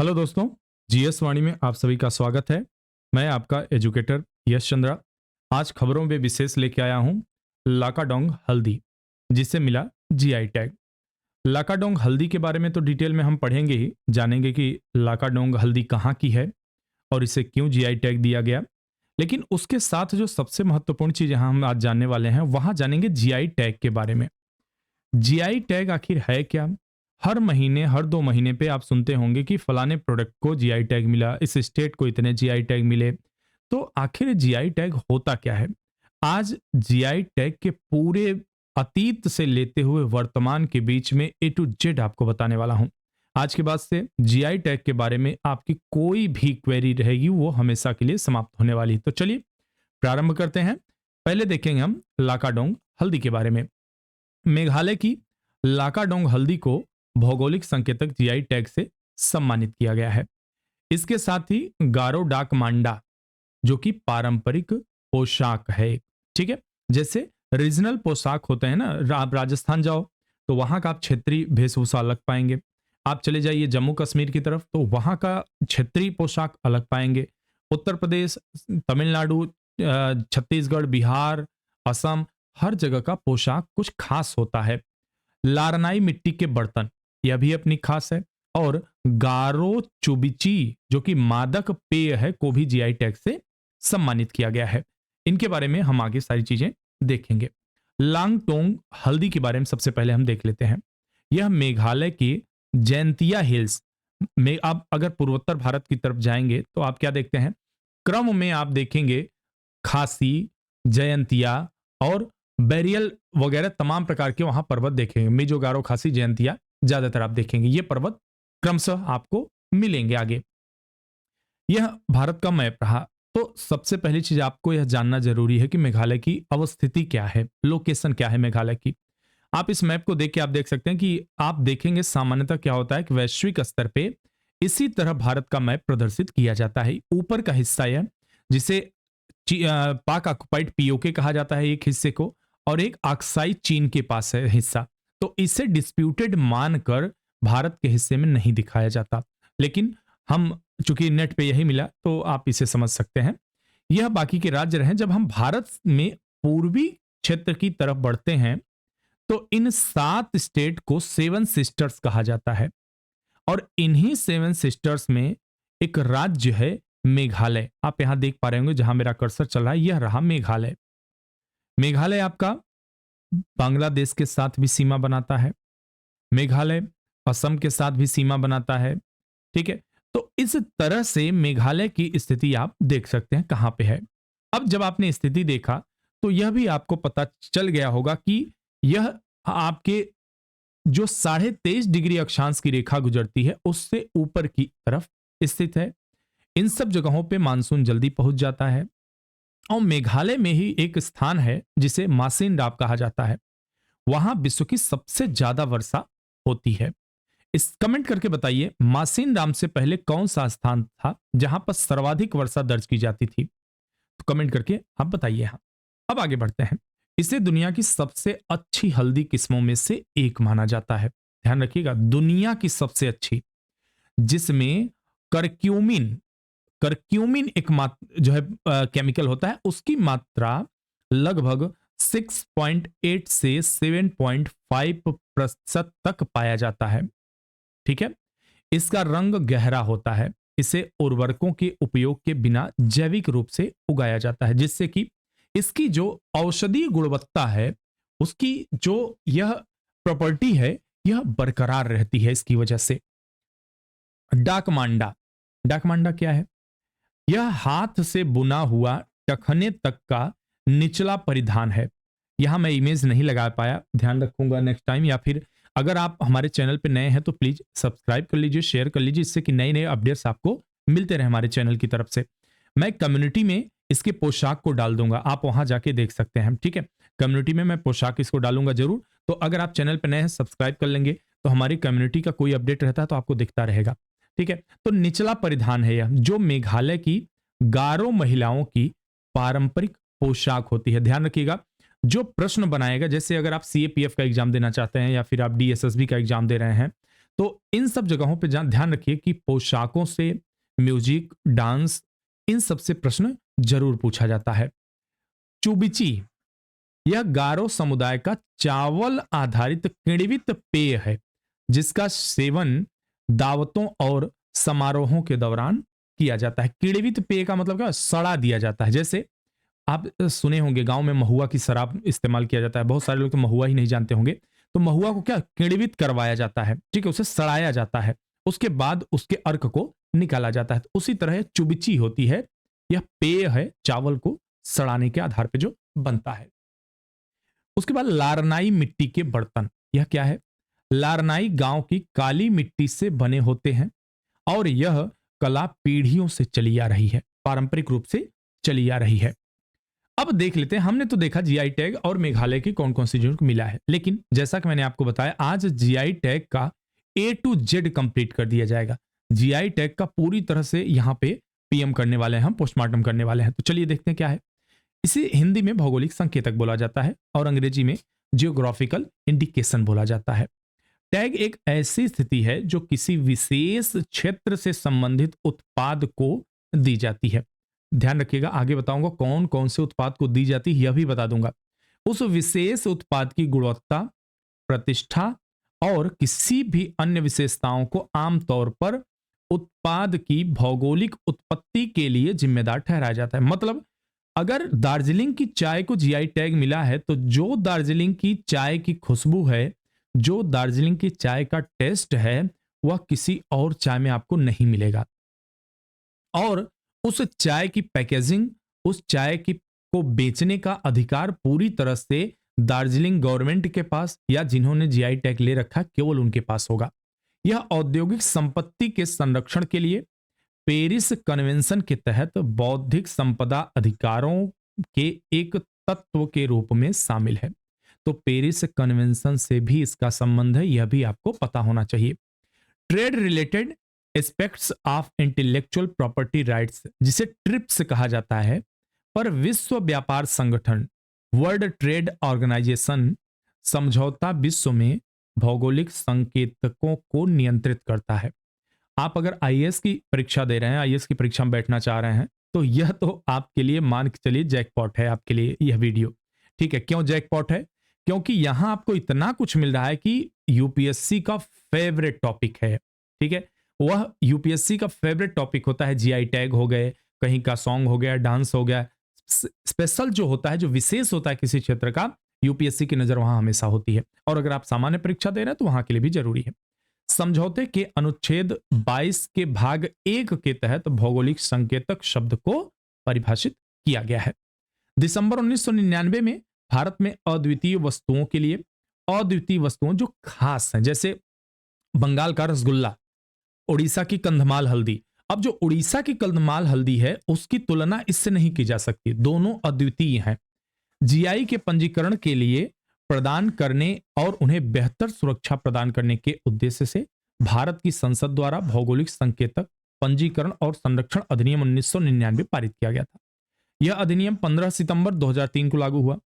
Hello दोस्तों, GS वाणी में आप सभी का स्वागत है। मैं आपका एजुकेटर यश चंद्रा। आज खबरों में विशेष लेके आया हूँ लाकाडोंग हल्दी, जिसे मिला जीआई टैग। लाकाडोंग हल्दी के बारे में तो डिटेल में हम पढ़ेंगे ही, जानेंगे कि लाकाडोंग हल्दी कहाँ की है और इसे क्यों जीआई टैग दिया गया। लेकिन उसके साथ जो सबसे महत्वपूर्ण चीज यहाँ हम आज जानने वाले हैं, वहां जानेंगे जीआई टैग के बारे में। जीआई टैग आखिर है क्या? हर महीने, हर 2 महीने पे आप सुनते होंगे कि फलाने प्रोडक्ट को जीआई टैग मिला, इस स्टेट को इतने जीआई टैग मिले। तो आखिर जीआई टैग होता क्या है? आज जीआई टैग के पूरे अतीत से लेते हुए वर्तमान के बीच में ए टू जेड आपको बताने वाला हूं। आज के बाद से जीआई टैग के बारे में आपकी कोई भी क्वेरी रहेगी वो हमेशा के लिए समाप्त होने वाली है। तो चलिए प्रारंभ करते हैं। पहले देखेंगे हम लाकाडोंग हल्दी के बारे में। मेघालय की लाकाडोंग हल्दी को भौगोलिक संकेतक जीआई टैग से सम्मानित किया गया है। इसके साथ ही गारो डाक मांडा, जो कि पारंपरिक पोशाक है, ठीक है। जैसे रीजनल पोशाक होते हैं ना, आप राजस्थान जाओ तो वहां का आप क्षेत्रीय वेशभूषा अलग पाएंगे। आप चले जाइए जम्मू कश्मीर की तरफ तो वहां का क्षेत्रीय पोशाक अलग पाएंगे। उत्तर प्रदेश, तमिलनाडु, छत्तीसगढ़, बिहार, असम, हर जगह का पोशाक कुछ खास होता है। लारनाई मिट्टी के बर्तन, यह भी अपनी खास है। और गारो चुबिची, जो कि मादक पेय है, को भी जीआई टैग से सम्मानित किया गया है। इनके बारे में हम आगे सारी चीजें देखेंगे। लांगटोंग हल्दी के बारे में सबसे पहले हम देख लेते हैं। यह मेघालय के जैंतिया हिल्स में, आप अगर पूर्वोत्तर भारत की तरफ जाएंगे तो आप क्या देखते हैं, क्रम में आप देखेंगे खासी, जयंतिया और बैरियल वगैरह तमाम प्रकार के वहां पर्वत देखेंगे। मिजो, गारो, खासी, जयंतिया ज्यादातर आप देखेंगे। ये पर्वत क्रमशः आपको मिलेंगे आगे। यह भारत का मैप रहा। तो सबसे पहली चीज आपको यह जानना जरूरी है कि मेघालय की अवस्थिति क्या है, लोकेशन क्या है मेघालय की। आप इस मैप को देख के आप देख सकते हैं कि आप देखेंगे सामान्यतः क्या होता है कि वैश्विक स्तर पे इसी तरह भारत का मैप प्रदर्शित किया जाता है। ऊपर का हिस्सा यह, जिसे पाक ऑक्युपाइड पीओके कहा जाता है एक हिस्से को, और एक अक्साई चीन के पास है हिस्सा। तो इसे डिस्प्यूटेड मानकर भारत के हिस्से में नहीं दिखाया जाता। लेकिन हम चूंकि नेट पे यही मिला तो आप इसे समझ सकते हैं। यह बाकी के राज्य रहे। जब हम भारत में पूर्वी क्षेत्र की तरफ बढ़ते हैं तो इन 7 स्टेट को 7 सिस्टर्स कहा जाता है। और इन्हीं 7 सिस्टर्स में एक राज्य है मेघालय। आप यहां देख पा रहे होंगे जहां मेरा कर्सर चल रहा है, यह रहा मेघालय। मेघालय आपका बांग्लादेश के साथ भी सीमा बनाता है। मेघालय असम के साथ भी सीमा बनाता है, ठीक है। तो इस तरह से मेघालय की स्थिति आप देख सकते हैं कहां पे है। अब जब आपने स्थिति देखा तो यह भी आपको पता चल गया होगा कि यह आपके जो 23.5 डिग्री अक्षांश की रेखा गुजरती है उससे ऊपर की तरफ स्थित है। इन सब जगहों पे मानसून जल्दी पहुंच जाता है। और मेघालय में ही एक स्थान है जिसे मासिन डाब कहा जाता है। वहां विश्व की सबसे ज्यादा वर्षा होती है। इस कमेंट करके बताइए, मासिन डाम से पहले कौन सा स्थान था जहां पर सर्वाधिक वर्षा दर्ज की जाती थी? तो कमेंट करके आप बताइए। हाँ, अब आगे बढ़ते हैं। इसे दुनिया की सबसे अच्छी हल्दी किस्मों में से एक माना जाता है। ध्यान रखिएगा, दुनिया की सबसे अच्छी, जिसमें करक्यूमिन, करक्यूमिन एक जो है केमिकल होता है, उसकी मात्रा लगभग 6.8 से 7.5% तक पाया जाता है, ठीक है। इसका रंग गहरा होता है। इसे उर्वरकों के उपयोग के बिना जैविक रूप से उगाया जाता है, जिससे कि इसकी जो औषधीय गुणवत्ता है, उसकी जो यह प्रॉपर्टी है, यह बरकरार रहती है इसकी वजह से। डाकमांडा, डाकमांडा क्या है? यह हाथ से बुना हुआ टखने तक का निचला परिधान है। यहां मैं इमेज नहीं लगा पाया, ध्यान रखूंगा नेक्स्ट टाइम। या फिर अगर आप हमारे चैनल पे नए हैं तो प्लीज सब्सक्राइब कर लीजिए, शेयर कर लीजिए, इससे कि नए नए अपडेट्स आपको मिलते रहे हमारे चैनल की तरफ से। मैं कम्युनिटी में इसके पोशाक को डाल दूंगा, आप वहां जाके देख सकते हैं, ठीक है। कम्युनिटी में मैं पोशाक इसको डालूंगा जरूर। तो अगर आप चैनल पे नए हैं, सब्सक्राइब कर लेंगे तो हमारी कम्युनिटी का कोई अपडेट रहता है तो आपको दिखता रहेगा, ठीक है। तो निचला परिधान है यह, जो मेघालय की गारो महिलाओं की पारंपरिक पोशाक होती है। ध्यान रखिएगा, जो प्रश्न बनाएगा, जैसे अगर आप सीएपीएफ का एग्जाम देना चाहते हैं या फिर आप डीएसएसबी का एग्जाम दे रहे हैं, तो इन सब जगहों पे ध्यान रखिए कि पोशाकों से, म्यूजिक, डांस, इन सब से प्रश्न जरूर पूछा जाता है। चुबिची, यह गारो समुदाय का चावल आधारित किण्वित पेय है जिसका सेवन दावतों और समारोहों के दौरान किया जाता है। किण्वित पेय का मतलब क्या, सड़ा दिया जाता है। जैसे आप सुने होंगे गांव में महुआ की शराब इस्तेमाल किया जाता है, बहुत सारे लोग तो महुआ ही नहीं जानते होंगे। तो महुआ को क्या किण्वित करवाया जाता है, ठीक है, उसे सड़ाया जाता है, उसके बाद उसके अर्क को निकाला जाता है। तो उसी तरह चुबिची होती है, यह पेय है चावल को सड़ाने के आधार पर जो बनता है। उसके बाद लारनाई मिट्टी के बर्तन, यह क्या है? लारनाई गांव की काली मिट्टी से बने होते हैं और यह कला पीढ़ियों से चली आ रही है, पारंपरिक रूप से चली आ रही है। अब देख लेते हैं, हमने तो देखा जीआई टैग और मेघालय की कौन कौन सी चीजों को मिला है, लेकिन जैसा कि मैंने आपको बताया आज जीआई टैग का ए टू जेड कंप्लीट कर दिया जाएगा। जीआई टैग का पूरी तरह से यहां पे पीएम करने वाले हैं, हम पोस्टमार्टम करने वाले हैं। तो चलिए देखते हैं क्या है। इसे हिंदी में भौगोलिक संकेतक बोला जाता है और अंग्रेजी में जियोग्राफिकल इंडिकेशन बोला जाता है। टैग एक ऐसी स्थिति है जो किसी विशेष क्षेत्र से संबंधित उत्पाद को दी जाती है। ध्यान रखिएगा, आगे बताऊंगा कौन कौन से उत्पाद को दी जाती है, यह भी बता दूंगा। उस विशेष उत्पाद की गुणवत्ता, प्रतिष्ठा और किसी भी अन्य विशेषताओं को आमतौर पर उत्पाद की भौगोलिक उत्पत्ति के लिए जिम्मेदार ठहराया जाता है। मतलब अगर दार्जिलिंग की चाय को जीआई टैग मिला है तो जो दार्जिलिंग की चाय की खुशबू है, जो दार्जिलिंग की चाय का टेस्ट है, वह किसी और चाय में आपको नहीं मिलेगा। और उस चाय की पैकेजिंग, उस चाय की को बेचने का अधिकार पूरी तरह से दार्जिलिंग गवर्नमेंट के पास या जिन्होंने जीआई टैग ले रखा केवल उनके पास होगा। यह औद्योगिक संपत्ति के संरक्षण के लिए पेरिस कन्वेंशन के तहत बौद्धिक संपदा अधिकारों के एक तत्व के रूप में शामिल है। तो पेरिस कन्वेंशन से भी इसका संबंध है, यह भी आपको पता होना चाहिए। Trade related aspects of intellectual property rights, जिसे ट्रिप्स कहा जाता है, पर विश्व व्यापार संगठन वर्ल्ड ट्रेड ऑर्गेनाइजेशन समझौता विश्व में भौगोलिक संकेतकों को नियंत्रित करता है। आप अगर आईएएस की परीक्षा दे रहे हैं, आईएएस की परीक्षा में बैठना चाह रहे हैं, तो यह तो आपके लिए मान के चलिए जैकपॉट है आपके लिए यह वीडियो। ठीक है, क्यों जैकपॉट है? क्योंकि यहां आपको इतना कुछ मिल रहा है कि यूपीएससी का फेवरेट टॉपिक है। ठीक है, वह यूपीएससी का फेवरेट टॉपिक होता है। जीआई टैग हो गए, कहीं का सॉन्ग हो गया, डांस हो गया, स्पेशल जो होता है, जो विशेष होता है किसी क्षेत्र का, यूपीएससी की नजर वहां हमेशा होती है। और अगर आप सामान्य परीक्षा दे रहे हैं तो वहां के लिए भी जरूरी है। समझौते के अनुच्छेद 22 के भाग 1 के तहत भौगोलिक संकेतक शब्द को परिभाषित किया गया है। दिसंबर 1999 में भारत में अद्वितीय वस्तुओं के लिए, अद्वितीय वस्तुओं जो खास हैं, जैसे बंगाल का रसगुल्ला, उड़ीसा की कंधमाल हल्दी। अब जो उड़ीसा की कंधमाल हल्दी है उसकी तुलना इससे नहीं की जा सकती, दोनों अद्वितीय हैं। जीआई के पंजीकरण के लिए प्रदान करने और उन्हें बेहतर सुरक्षा प्रदान करने के उद्देश्य से भारत की संसद द्वारा भौगोलिक संकेतक पंजीकरण और संरक्षण अधिनियम 1999 पारित किया गया था। यह अधिनियम 15 सितंबर 2003 को लागू हुआ।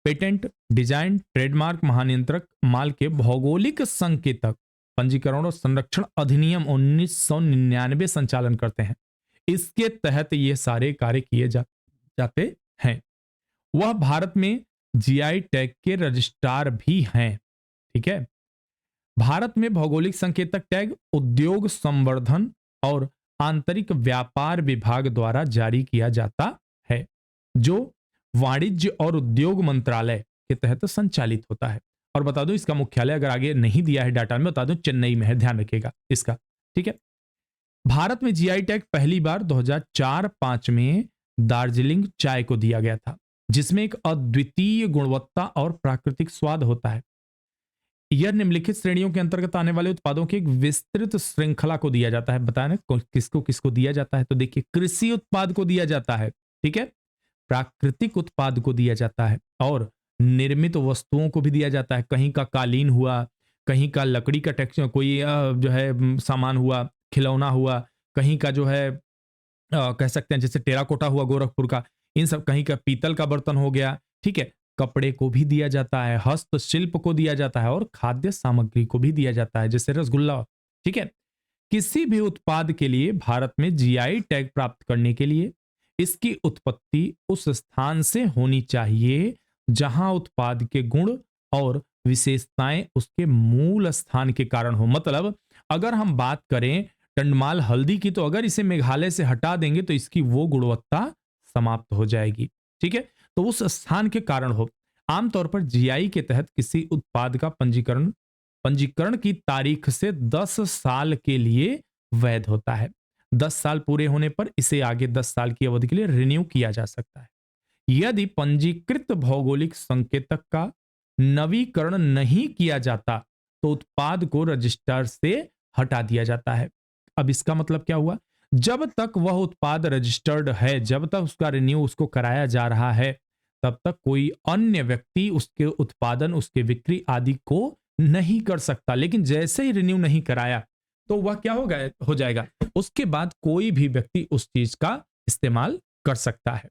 पेटेंट, डिजाइन, ट्रेडमार्क महानियंत्रक माल के भौगोलिक संकेतक पंजीकरण और संरक्षण अधिनियम 1999 संचालन करते हैं। इसके तहत ये सारे कार्य किए जाते हैं। वह भारत में जीआई टैग के रजिस्ट्रार भी हैं। ठीक है, भारत में भौगोलिक संकेतक टैग उद्योग संवर्धन और आंतरिक व्यापार विभाग द्वारा जारी किया जाता है, जो वाणिज्य और उद्योग मंत्रालय के तहत संचालित होता है। और बता दो इसका मुख्यालय, अगर आगे नहीं दिया है डाटा में, बता दो चेन्नई में है, ध्यान रखिएगा इसका। ठीक है, भारत में जीआई टैग पहली बार 2004-5 में दार्जिलिंग चाय को दिया गया था, जिसमें एक अद्वितीय गुणवत्ता और प्राकृतिक स्वाद होता है। यह निम्नलिखित श्रेणियों के अंतर्गत आने वाले उत्पादों की एक विस्तृत श्रृंखला को दिया जाता है। बताया ना किसको किसको दिया जाता है, तो देखिए कृषि उत्पाद को दिया जाता है, ठीक है, प्राकृतिक उत्पाद को दिया जाता है और निर्मित वस्तुओं को भी दिया जाता है। कहीं का कालीन हुआ, कहीं का लकड़ी का टेक्सचर कोई जो है सामान हुआ, खिलौना हुआ, कहीं का जो है कह सकते हैं जैसे टेराकोटा हुआ गोरखपुर का, इन सब, कहीं का पीतल का बर्तन हो गया। ठीक है, कपड़े को भी दिया जाता है, हस्तशिल्प को दिया जाता है और खाद्य सामग्री को भी दिया जाता है, जैसे रसगुल्ला ठीक है। किसी भी उत्पाद के लिए भारत में जीआई टैग प्राप्त करने के लिए इसकी उत्पत्ति उस स्थान से होनी चाहिए जहां उत्पाद के गुण और विशेषताएं उसके मूल स्थान के कारण हो। मतलब अगर हम बात करें टंडमाल हल्दी की, तो अगर इसे मेघालय से हटा देंगे तो इसकी वो गुणवत्ता समाप्त हो जाएगी। ठीक है, तो उस स्थान के कारण हो। आमतौर पर जीआई के तहत किसी उत्पाद का पंजीकरण पंजीकरण की तारीख से 10 साल के लिए वैध होता है। 10 साल पूरे होने पर इसे आगे 10 साल की अवधि के लिए रिन्यू किया जा सकता है। यदि पंजीकृत भौगोलिक संकेतक का नवीकरण नहीं किया जाता तो उत्पाद को रजिस्टर से हटा दिया जाता है। अब इसका मतलब क्या हुआ? जब तक वह उत्पाद रजिस्टर्ड है, जब तक उसका रिन्यू उसको कराया जा रहा है, तब तक कोई अन्य व्यक्ति उसके उत्पादन, उसके बिक्री आदि को नहीं कर सकता। लेकिन जैसे ही रिन्यू नहीं कराया तो वह क्या हो जाएगा? उसके बाद कोई भी व्यक्ति उस चीज का इस्तेमाल कर सकता है।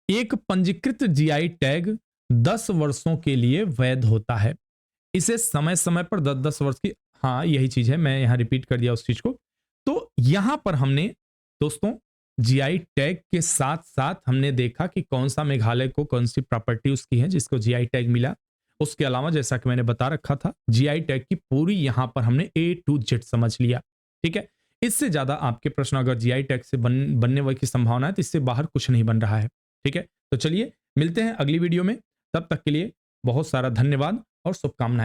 एक पंजीकृत जीआई टैग 10 वर्षों के लिए वैध होता है। इसे समय समय पर 10-10 वर्ष की, हाँ यही चीज है, मैं यहां रिपीट कर दिया उस चीज को। तो यहां पर हमने दोस्तों जीआई टैग के साथ साथ हमने देखा कि कौन सा मेघालय को कौन सी प्रॉपर्टी उसकी है जिसको जीआई टैग मिला। उसके अलावा जैसा कि मैंने बता रखा था, जीआई टैग की पूरी यहां पर हमने ए टू जेड समझ लिया। ठीक है, इससे ज्यादा आपके प्रश्न अगर जीआई टैग से बनने की संभावना है तो इससे बाहर कुछ नहीं बन रहा है। ठीक है, तो चलिए मिलते हैं अगली वीडियो में। तब तक के लिए बहुत सारा धन्यवाद और शुभकामनाएं।